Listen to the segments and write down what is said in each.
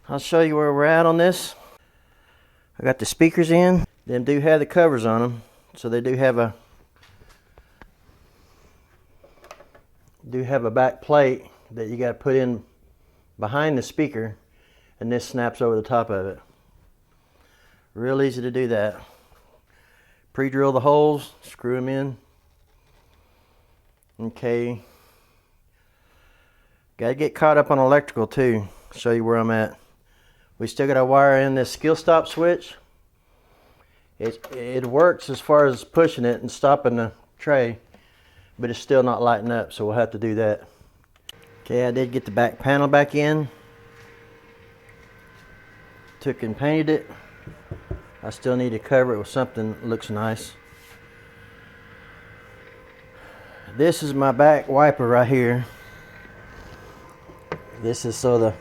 I'll show you where we're at on this. I got the speakers in. Them do have the covers on them, so they do have a back plate that you got to put in behind the speaker, and this snaps over the top of it. Real easy to do that. Pre-drill the holes, screw them in. Okay. Got to get caught up on electrical too. Show you where I'm at. We still got to wire in this skill stop switch. It works as far as pushing it and stopping the tray, but it's still not lighting up, so we'll have to do that. Okay, I did get the back panel back in. Took and painted it. I still need to cover it with something that looks nice. This is my back wiper right here. This is so the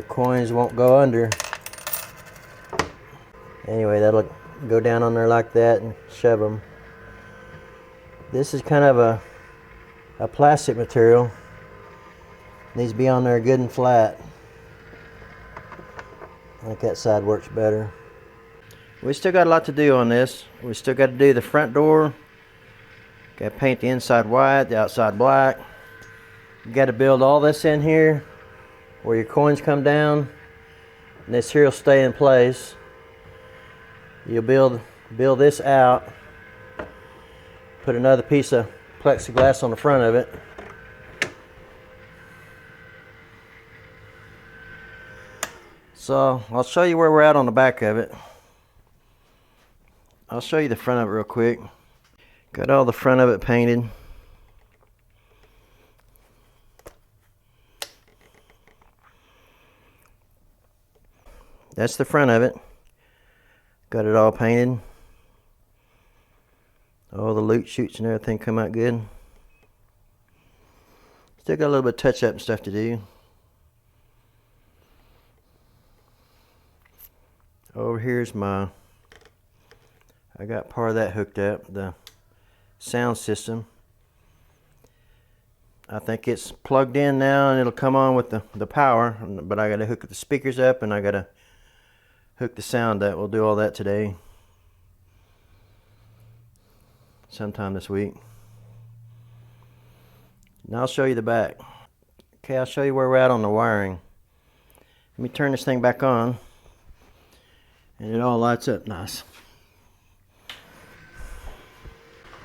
coins won't go under. Anyway, that'll go down on there like that and shove them. This is kind of a plastic material. Needs to be on there good and flat. I think that side works better. We still got a lot to do on this. We still got to do the front door. Got to paint the inside white, the outside black. You got to build all this in here where your coins come down, and this here will stay in place. You'll build this out, put another piece of plexiglass on the front of it. So I'll show you where we're at on the back of it. I'll show you the front of it real quick. Got all the front of it painted. That's the front of it. Got it all painted. All the loot chutes and everything come out good. Still got a little bit of touch up and stuff to do. Over here's I got part of that hooked up, the sound system. I think it's plugged in now and it'll come on with the power, but I got to hook the speakers up and I got to hook the sound up. We'll do all that today. Sometime this week. Now I'll show you the back. Okay, I'll show you where we're at on the wiring. Let me turn this thing back on and it all lights up nice.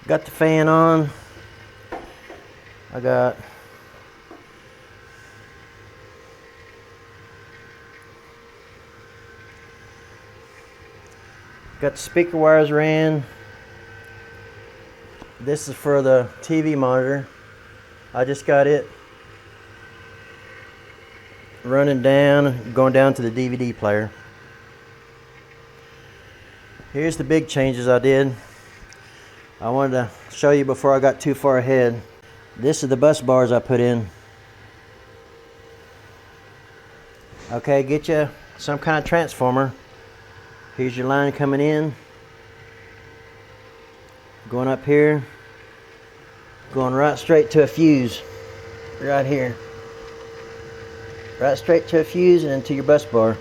Got the fan on. I got the speaker wires ran. This is for the TV monitor. I just got it running down, going down to the DVD player. Here's the big changes I did. I wanted to show you before I got too far ahead. This is the bus bars I put in. Okay, get you some kind of transformer. Here's your line coming in. Going up here. Going right straight to a fuse. Right here. Right straight to a fuse and into your bus bar.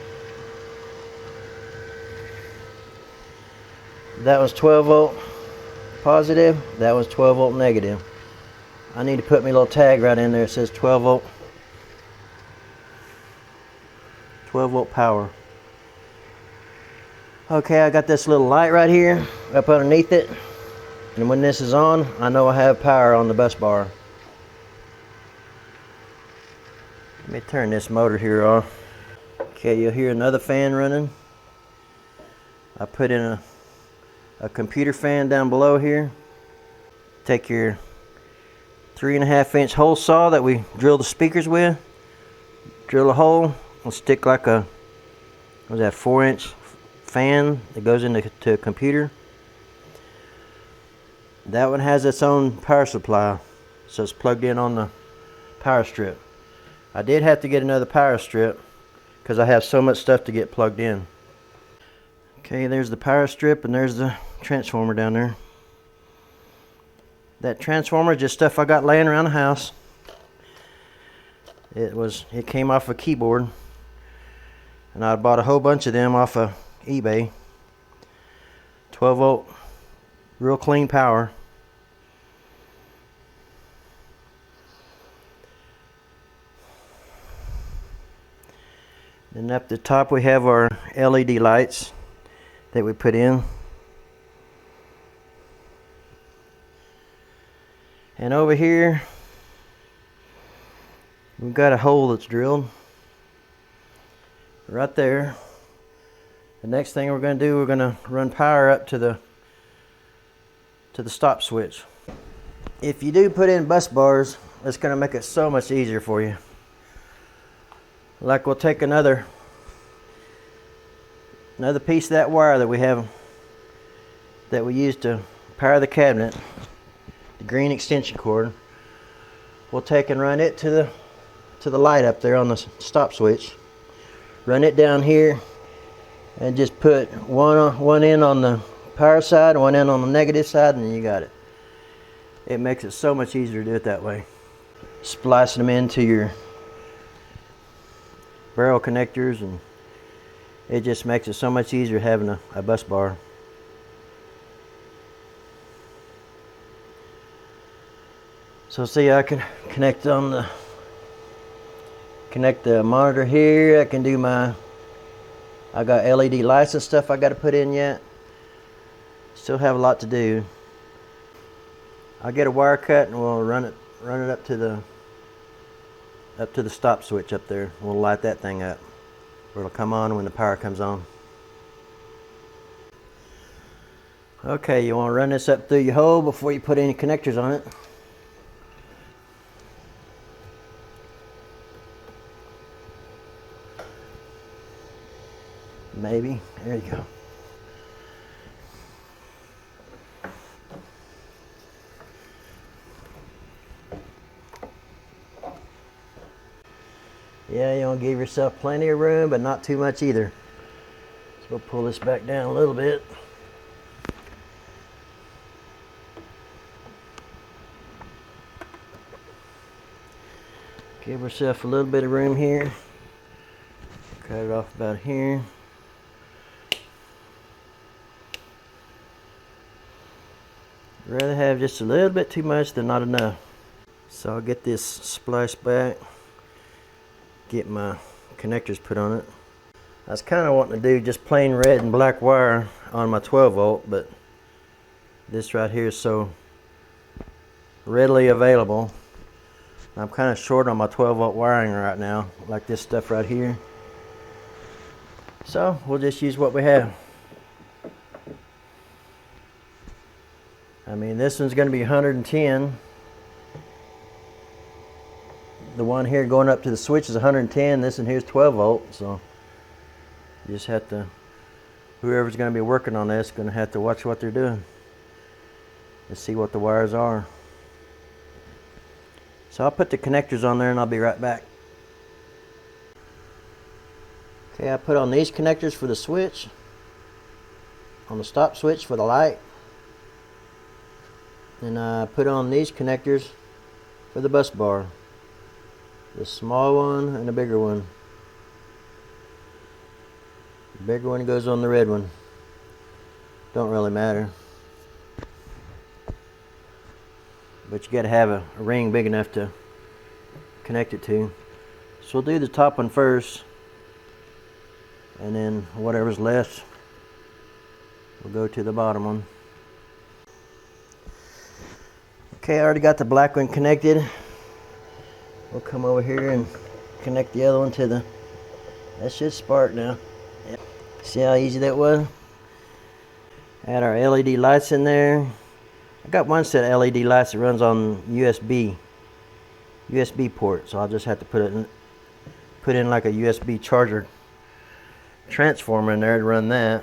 That was 12 volt positive. That was 12 volt negative. I need to put me a little tag right in there. It says 12 volt. 12 volt power. Okay, I got this little light right here up underneath it. And when this is on, I know I have power on the bus bar. Let me turn this motor here off. Okay, you'll hear another fan running. I put in a computer fan down below here. Take your 3.5 inch hole saw that we drill the speakers with. Drill a hole. We'll stick like a, what was that, 4-inch fan that goes into a computer. That one has its own power supply, so it's plugged in on the power strip. I did have to get another power strip because I have so much stuff to get plugged in. Okay, there's the power strip and there's the transformer down there. That transformer is just stuff I got laying around the house. It came off a keyboard. And I bought a whole bunch of them off of eBay. 12 volt, real clean power. Then up the top we have our LED lights that we put in. And over here we've got a hole that's drilled right there. The next thing we're going to do, we're going to run power up to the stop switch. If you do put in bus bars, it's going to make it so much easier for you. Like we'll take another piece of that wire that we have, that we use to power the cabinet, the green extension cord. We'll take and run it to the light up there on the stop switch. Run it down here and just put one end on the power side, one end on the negative side, and you got it. It makes it so much easier to do it that way. Splicing them into your barrel connectors, and it just makes it so much easier having a bus bar. So see, I can connect the monitor here. I can do I got LED lights and stuff I got to put in yet. Still have a lot to do. I'll get a wire cut and we'll run it up to the stop switch up there. We'll light that thing up. It'll come on when the power comes on. Okay, you want to run this up through your hole before you put any connectors on it. Maybe. There you go. Yeah, you want to give yourself plenty of room, but not too much either. So we'll pull this back down a little bit. Give yourself a little bit of room here. Cut it off about here. I'd rather have just a little bit too much than not enough. So I'll get this spliced back. Get my connectors put on it. I was kind of wanting to do just plain red and black wire on my 12 volt, but this right here is so readily available. I'm kind of short on my 12 volt wiring right now, like this stuff right here. So we'll just use what we have. I mean, this one's going to be 110. The one here going up to the switch is 110. This one here is 12 volt. So you just have to, whoever's going to be working on this, is going to have to watch what they're doing and see what the wires are. So I'll put the connectors on there and I'll be right back. Okay, I put on these connectors for the switch, on the stop switch for the light, and I put on these connectors for the bus bar. The small one and the bigger one. The bigger one goes on the red one. Don't really matter. But you got to have a ring big enough to connect it to. So we'll do the top one first, and then whatever's left, we'll go to the bottom one. Okay, I already got the black one connected. We'll come over here and connect the other one to the, that should spark now. Yep. See how easy that was? Add our LED lights in there. I got one set of LED lights that runs on USB port, so I'll just have to put in like a USB charger transformer in there to run that.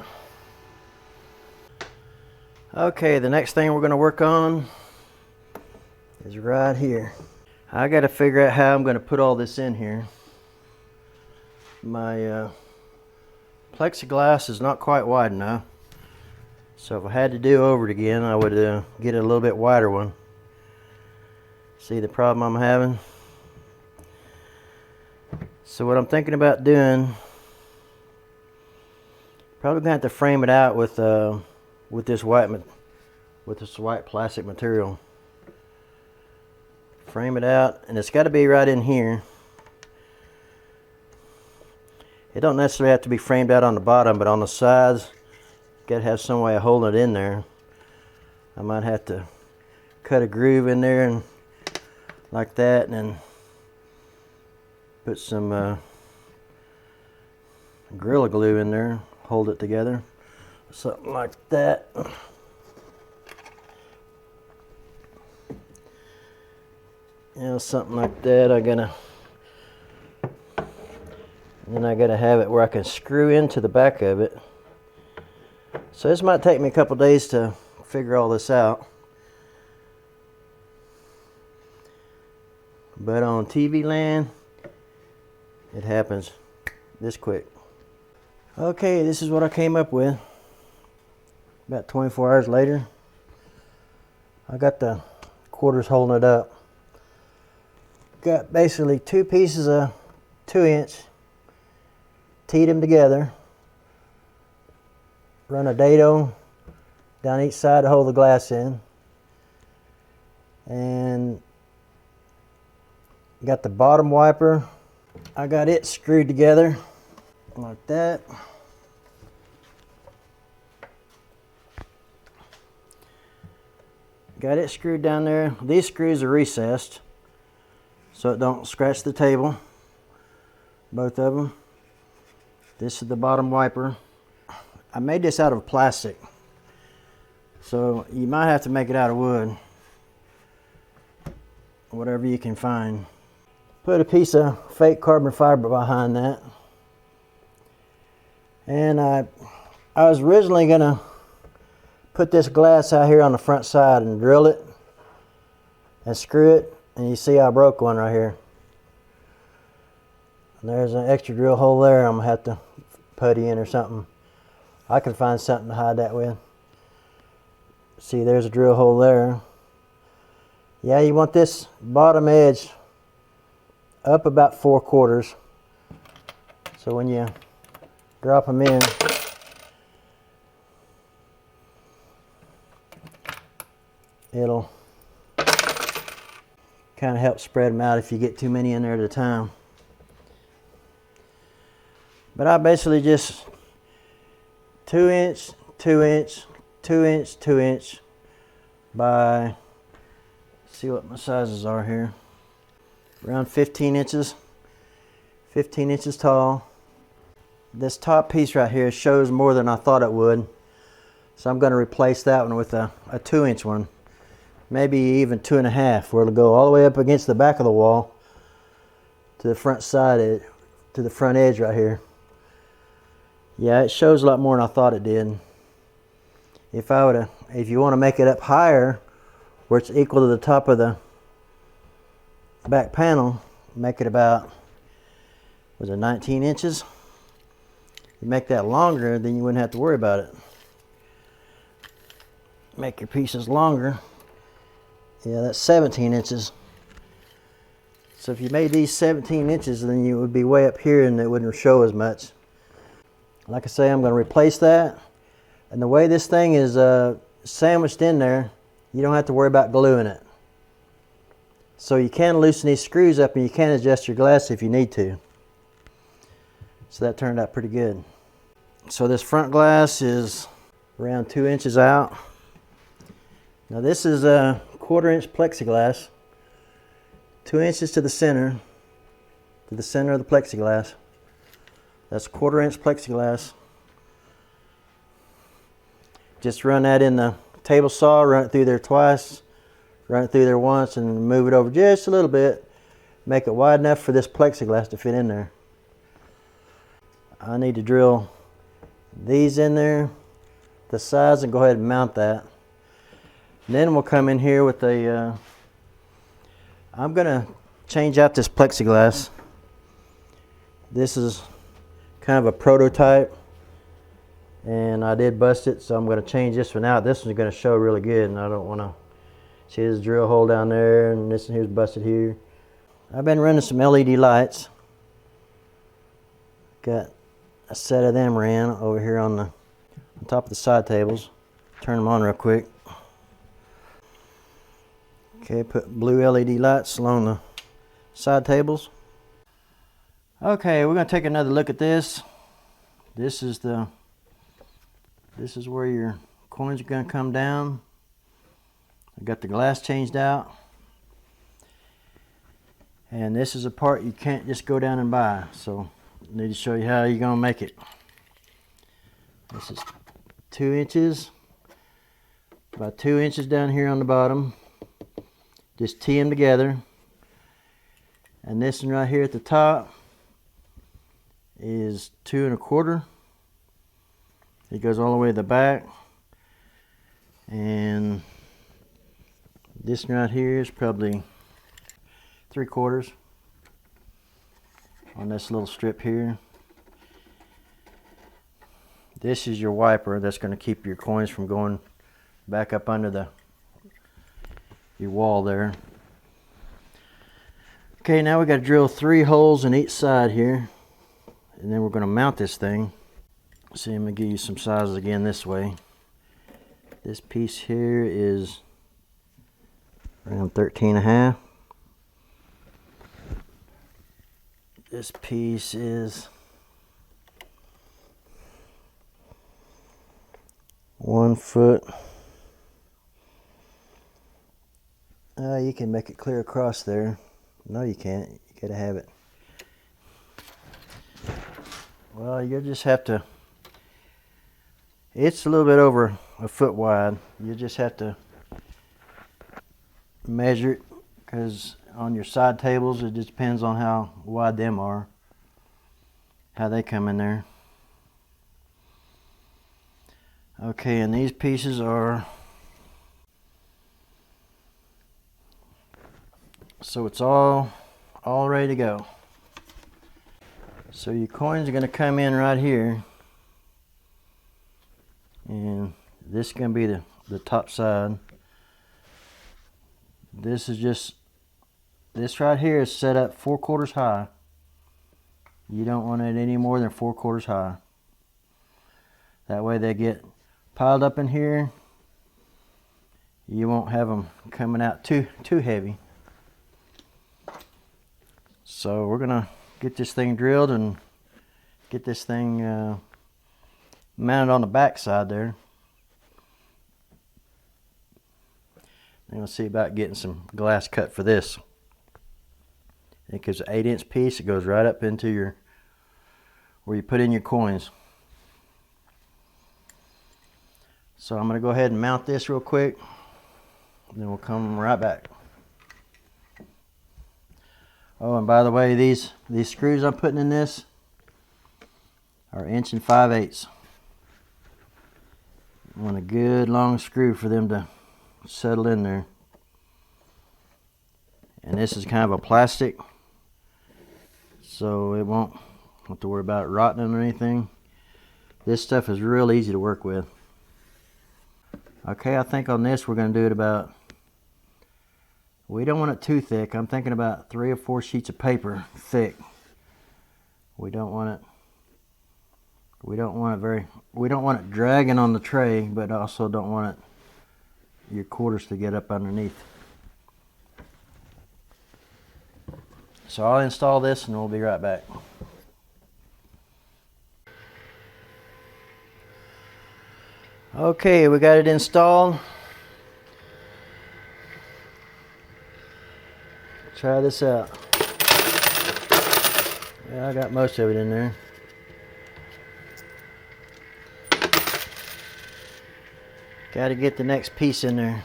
Okay, the next thing we're going to work on is right here. I got to figure out how I'm going to put all this in here. My plexiglass is not quite wide enough, so if I had to do over it again, I would get a little bit wider one. See the problem I'm having? So what I'm thinking about doing Probably gonna have to frame it out with this white plastic material. Frame it out, and it's got to be right in here. It don't necessarily have to be framed out on the bottom, but on the sides, gotta have some way of holding it in there. I might have to cut a groove in there and like that, and then put some Gorilla Glue in there, hold it together, something like that. You know, something like that. Then I gotta have it where I can screw into the back of it. So this might take me a couple days to figure all this out. But on TV land, it happens this quick. Okay, this is what I came up with. About 24 hours later, I got the quarters holding it up. Got basically two pieces of 2-inch, teed them together, run a dado down each side to hold the glass in, and got the bottom wiper. I got it screwed together like that. Got it screwed down there. These screws are recessed so it don't scratch the table, both of them. This is the bottom wiper. I made this out of plastic, so you might have to make it out of wood, whatever you can find. Put a piece of fake carbon fiber behind that. And I was originally gonna put this glass out here on the front side and drill it and screw it, and you see I broke one right here. And there's an extra drill hole there. I'm gonna have to putty in or something. I can find something to hide that with. See, there's a drill hole there. Yeah, you want this bottom edge up about 4/4. So when you drop them in, it'll kind of help spread them out if you get too many in there at a time. But I basically just 2-inch, 2-inch, 2-inch, 2-inch by, see what my sizes are here, around 15 inches, 15 inches tall. This top piece right here shows more than I thought it would, so I'm going to replace that one with a 2-inch one, maybe even 2.5, where it'll go all the way up against the back of the wall to the front side, to the front edge right here. Yeah, it shows a lot more than I thought it did. If you want to make it up higher, where it's equal to the top of the back panel, make it about, was it 19 inches? You make that longer, then you wouldn't have to worry about it. Make your pieces longer. Yeah, that's 17 inches. So if you made these 17 inches, then you would be way up here and it wouldn't show as much. Like I say, I'm going to replace that. And the way this thing is sandwiched in there, you don't have to worry about gluing it. So you can loosen these screws up and you can adjust your glass if you need to. So that turned out pretty good. So this front glass is around 2 inches out. Now this is a 1/4-inch plexiglass, 2 inches to the center of the plexiglass. That's 1/4-inch plexiglass. Just run that in the table saw, run it through there twice, run it through there once, and move it over just a little bit. Make it wide enough for this plexiglass to fit in there. I need to drill these in there, the sides, and go ahead and mount that. And then we'll come in here with a, I'm gonna change out this plexiglass. This is kind of a prototype, and I did bust it, so I'm going to change this one out. This one's going to show really good, and I don't want to see this drill hole down there, and this one here's busted here. I've been running some LED lights. Got a set of them ran over here on top of the side tables. Turn them on real quick. Okay, put blue LED lights along the side tables. Okay, we're going to take another look at this. This is where your coins are going to come down. I got the glass changed out. And this is a part you can't just go down and buy. So I need to show you how you're going to make it. This is 2 inches. About 2 inches down here on the bottom. Just tee them together. And this one right here at the top is 2 1/4. It goes all the way to the back. And this one right here is probably 3/4 on this little strip here. This is your wiper that's going to keep your coins from going back up under your wall there. Okay, now we got to drill 3 holes in each side here, and then we're going to mount this thing. See, I'm going to give you some sizes again this way. This piece here is around 13.5. This piece is 1 foot. You can make it clear across there. No, you can't. You gotta have it. Well, you'll just have to. It's a little bit over a foot wide. You just have to measure it, because on your side tables it just depends on how wide them are, how they come in there. Okay, and these pieces are, so it's all ready to go. So your coins are going to come in right here, and this is going to be the top side. This right here is set up 4/4 high. You don't want it any more than 4/4 high. That way they get piled up in here. You won't have them coming out too heavy. So we're gonna get this thing drilled and get this thing mounted on the back side there. And we'll see about getting some glass cut for this. It gives an 8-inch piece. It goes right up into where you put in your coins. So I'm going to go ahead and mount this real quick. And then we'll come right back. Oh, and by the way, these screws I'm putting in this are 1 5/8. I want a good long screw for them to settle in there. And this is kind of a plastic, so it won't have to worry about it rotting or anything. This stuff is real easy to work with. Okay, I think on this we're going to do it about, we don't want it too thick. I'm thinking about 3 or 4 sheets of paper thick. We don't want it dragging on the tray, but also don't want your quarters to get up underneath. So I'll install this and we'll be right back. Okay, we got it installed. Try this out. Yeah, I got most of it in there. Got to get the next piece in there.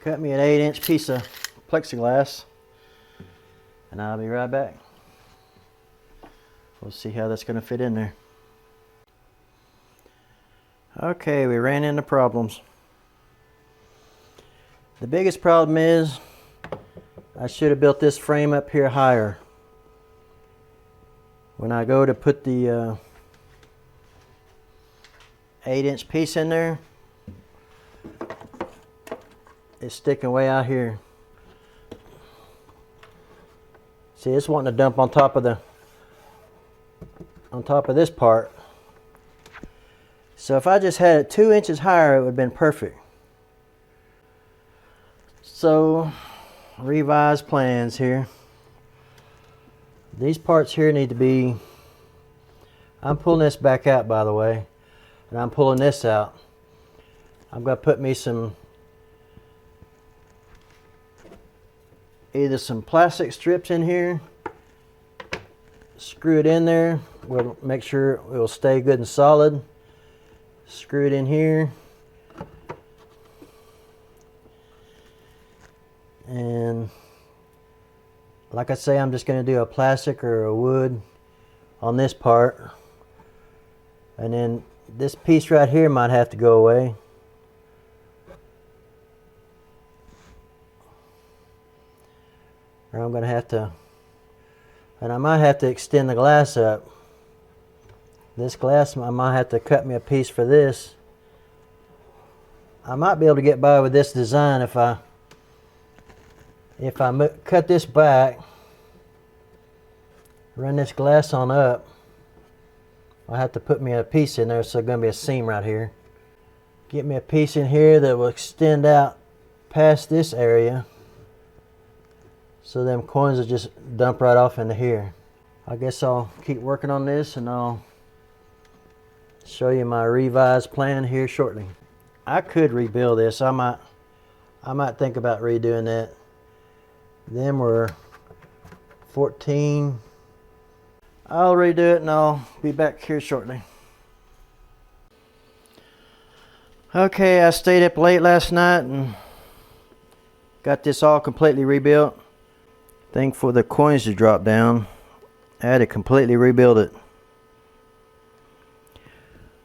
Cut me an 8-inch piece of plexiglass, and I'll be right back. We'll see how that's going to fit in there. Okay, we ran into problems. The biggest problem is I should have built this frame up here higher. When I go to put the 8-inch piece in there. It's sticking way out here. See, it's wanting to dump on top of this part. So if I just had it 2 inches higher, it would have been perfect. So, revised plans here. These parts here need to be, I'm pulling this back out, by the way, and I'm pulling this out. I'm going to put me either some plastic strips in here, screw it in there, we'll make sure it will stay good and solid. Screw it in here, and like I say, I'm just going to do a plastic or a wood on this part, and then this piece right here might have to go away. Or I'm going to have to, and I might have to extend the glass up. This glass, I might have to cut me a piece for this. I might be able to get by with this design if I cut this back, run this glass on up. I'll have to put me a piece in there, so there's going to be a seam right here. Get me a piece in here that will extend out past this area, so them coins will just dump right off into here. I guess I'll keep working on this and I'll show you my revised plan here shortly. I could rebuild this. I might think about redoing that. Them were 14. I'll redo it and I'll be back here shortly. Okay, I stayed up late last night and got this all completely rebuilt. Thankful for the coins to drop down. I had to completely rebuild it.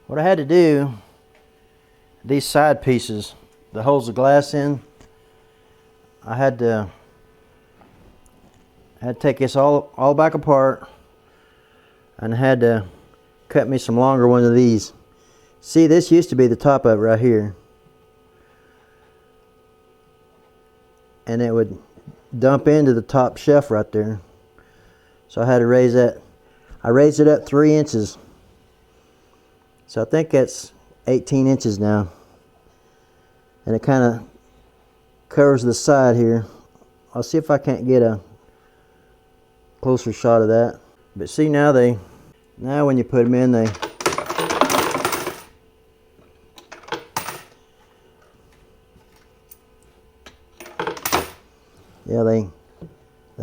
What I had to do, these side pieces, the holes of glass in, I had to take this all back apart, and I had to cut me some longer ones of these. See, this used to be the top of it right here, and it would dump into the top shelf right there. So I had to raise that. I raised it up 3 inches. So I think that's 18 inches now. And it kind of covers the side here. I'll see if I can't get a closer shot of that. But see, now when you put them in, they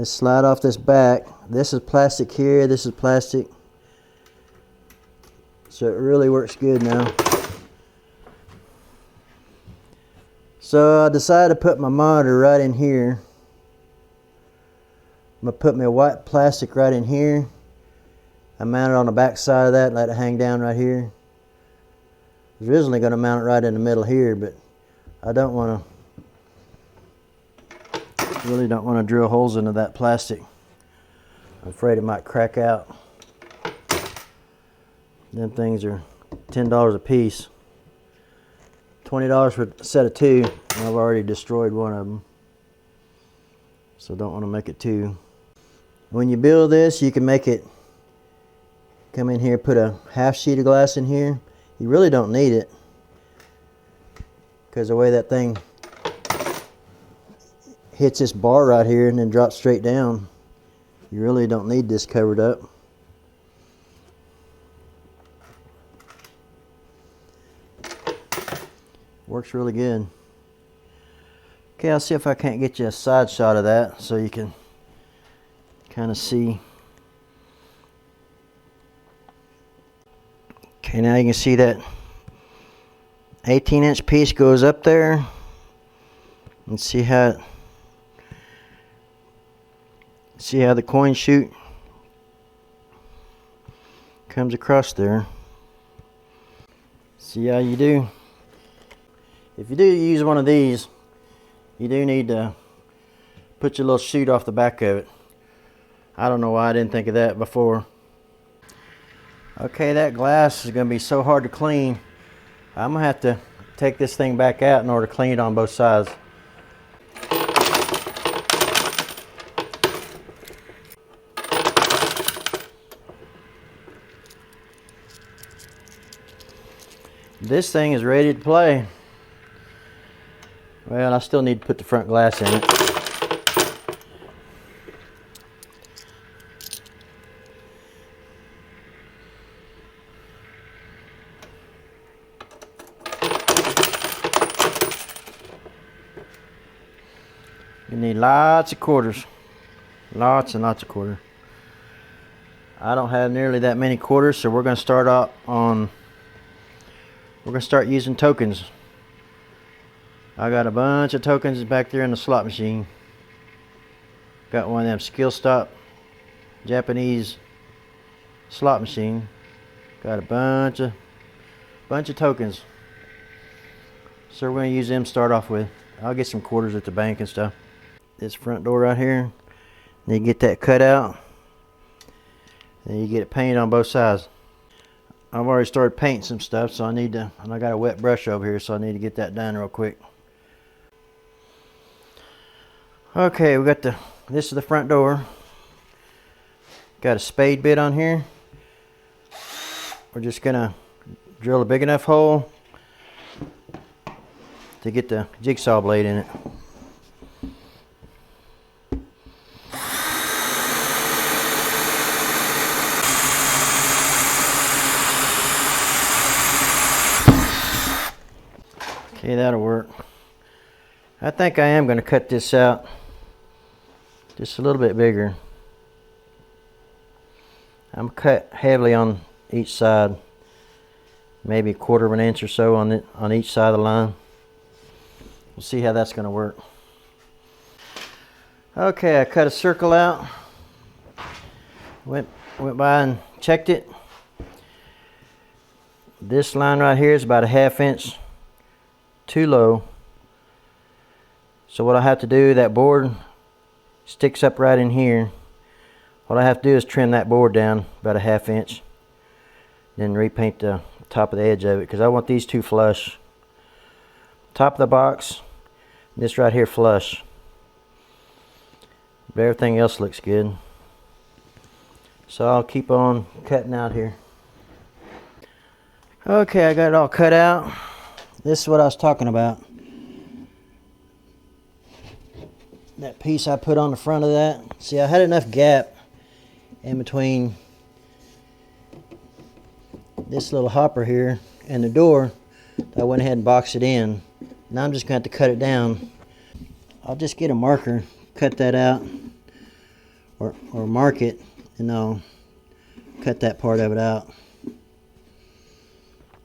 slide off this back. This is plastic here, this is plastic. So it really works good now. So I decided to put my monitor right in here. I'm gonna put my white plastic right in here. I mount it on the back side of that and let it hang down right here. I was originally gonna mount it right in the middle here, but I really don't want to drill holes into that plastic. I'm afraid it might crack out. Them things are $10 a piece. $20 for a set of 2, and I've already destroyed one of them. So don't want to make it 2. When you build this, you can make it, come in here, put a half sheet of glass in here. You really don't need it, because the way that thing hits this bar right here and then drops straight down, you really don't need this covered up. Works really good. Okay, I'll see if I can't get you a side shot of that so you can kind of see. Okay, now you can see that 18-inch piece goes up there, and see how the coin chute comes across there. See how you do. If you do use one of these, you do need to put your little chute off the back of it. I don't know why I didn't think of that before. Okay, that glass is going to be so hard to clean. I'm gonna have to take this thing back out in order to clean it on both sides. This thing is ready to play. Well, I still need to put the front glass in it. You need lots of quarters. Lots and lots of quarters. I don't have nearly that many quarters, so we're going to start out on, we're going to start using tokens. I got a bunch of tokens back there in the slot machine. Got one of them skill stop Japanese slot machine. Got a bunch of tokens. So we're going to use them to start off with. I'll get some quarters at the bank and stuff. This front door right here, need to get that cut out. Then you get it painted on both sides. I've already started painting some stuff, so I need to, and I got a wet brush over here, so I need to get that done real quick. Okay, we got this is the front door. Got a spade bit on here. We're just gonna drill a big enough hole to get the jigsaw blade in it. Okay, that'll work. I think I am going to cut this out just a little bit bigger. I'm cut heavily on each side, maybe 1/4 of an inch or so on each side of the line. We'll see how that's going to work. Okay, I cut a circle out. Went by and checked it. This line right here is about a 1/2 inch too low. So what I have to do, that board sticks up right in here. What I have to do is trim that board down about a 1/2 inch. Then repaint the top of the edge of it, because I want these two flush. Top of the box, this right here flush. But everything else looks good. So I'll keep on cutting out here. Okay, I got it all cut out. This is what I was talking about. That piece I put on the front of that. See, I had enough gap in between this little hopper here and the door that I went ahead and boxed it in. Now I'm just going to have to cut it down. I'll just get a marker, cut that out, or mark it, and I'll cut that part of it out.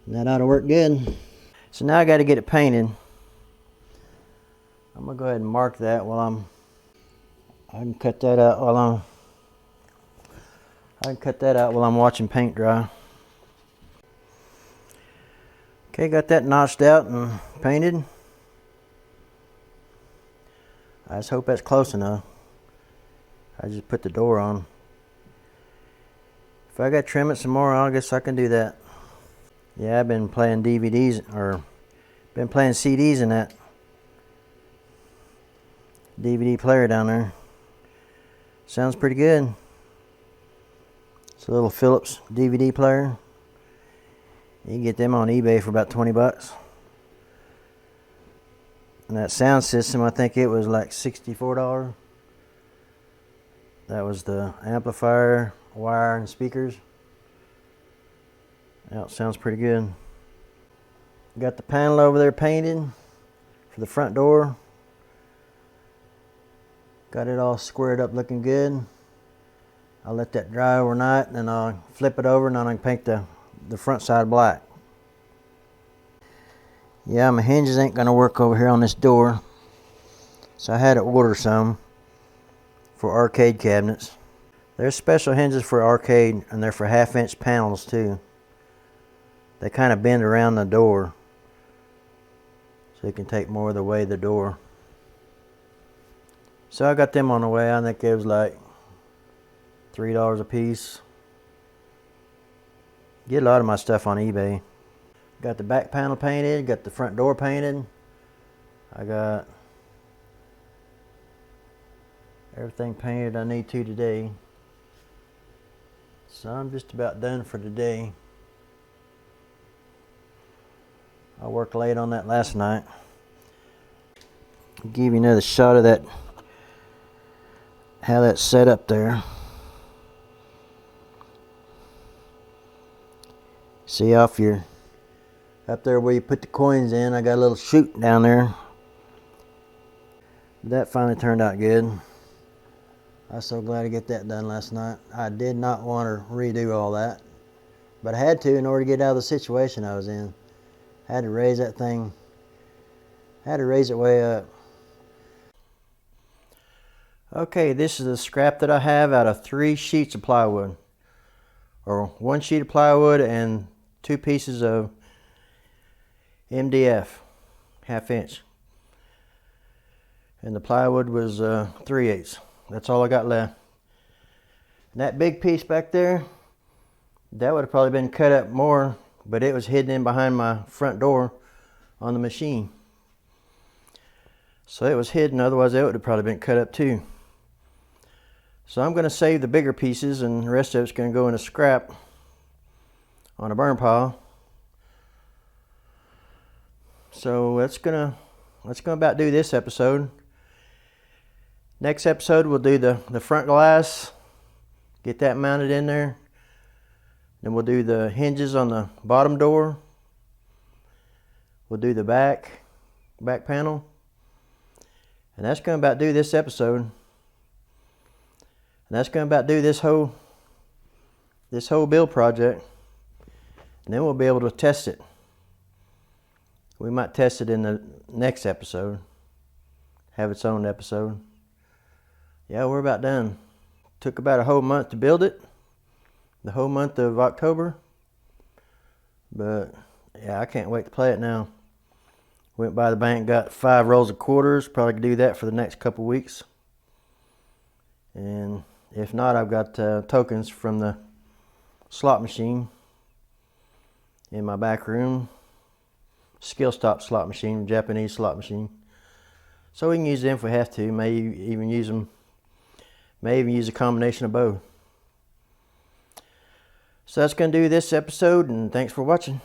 And that ought to work good. So now I got to get it painted. I'm gonna go ahead and mark that while I can cut that out while I'm watching paint dry. Okay, got that notched out and painted. I just hope that's close enough. I just put the door on. If I got to trim it some more, I guess I can do that. Yeah, I've been playing DVDs, or been playing CDs in that DVD player down there. Sounds pretty good. It's a little Philips DVD player. You can get them on eBay for about 20 bucks. And that sound system, I think it was like $64. That was the amplifier, wire, and speakers. Yeah, it sounds pretty good. Got the panel over there painted for the front door. Got it all squared up looking good. I'll let that dry overnight, and then I'll flip it over and then I can paint the front side black. Yeah, my hinges ain't gonna work over here on this door, so I had to order some for arcade cabinets. There's special hinges for arcade, and they're for 1/2 inch panels too. They kind of bend around the door, so you can take more of the way of the door. So I got them on the way. I think it was like $3 a piece. Get a lot of my stuff on eBay. Got the back panel painted, got the front door painted. I got everything painted I need to today. So I'm just about done for today. I worked late on that last night. I'll give you another shot of that, how that's set up there. See, off your, up there where you put the coins in, I got a little chute down there. That finally turned out good. I was so glad to get that done last night. I did not want to redo all that, but I had to in order to get out of the situation I was in. I had to raise that thing, I had to raise it way up. Okay, this is the scrap that I have out of 3 sheets of plywood, or 1 sheet of plywood and 2 pieces of MDF, 1/2 inch. And the plywood was 3/8. That's all I got left. And that big piece back there, that would have probably been cut up more, but it was hidden in behind my front door on the machine. So it was hidden, otherwise it would have probably been cut up too. So I'm going to save the bigger pieces, and the rest of it's going to go in a scrap on a burn pile. So that's gonna about do this episode. Next episode we'll do the front glass, get that mounted in there. Then we'll do the hinges on the bottom door. We'll do the back panel. And that's going to about do this episode. And that's going to about do this whole build project. And then we'll be able to test it. We might test it in the next episode. Have its own episode. Yeah, we're about done. Took about a whole month to build it. The whole month of October. But yeah, I can't wait to play it now. Went by the bank, got 5 rolls of quarters. Probably could do that for the next couple weeks. And if not, I've got tokens from the slot machine in my back room. Skill stop slot machine, Japanese slot machine. So we can use them if we have to. May even use a combination of both. So that's going to do this episode, and thanks for watching.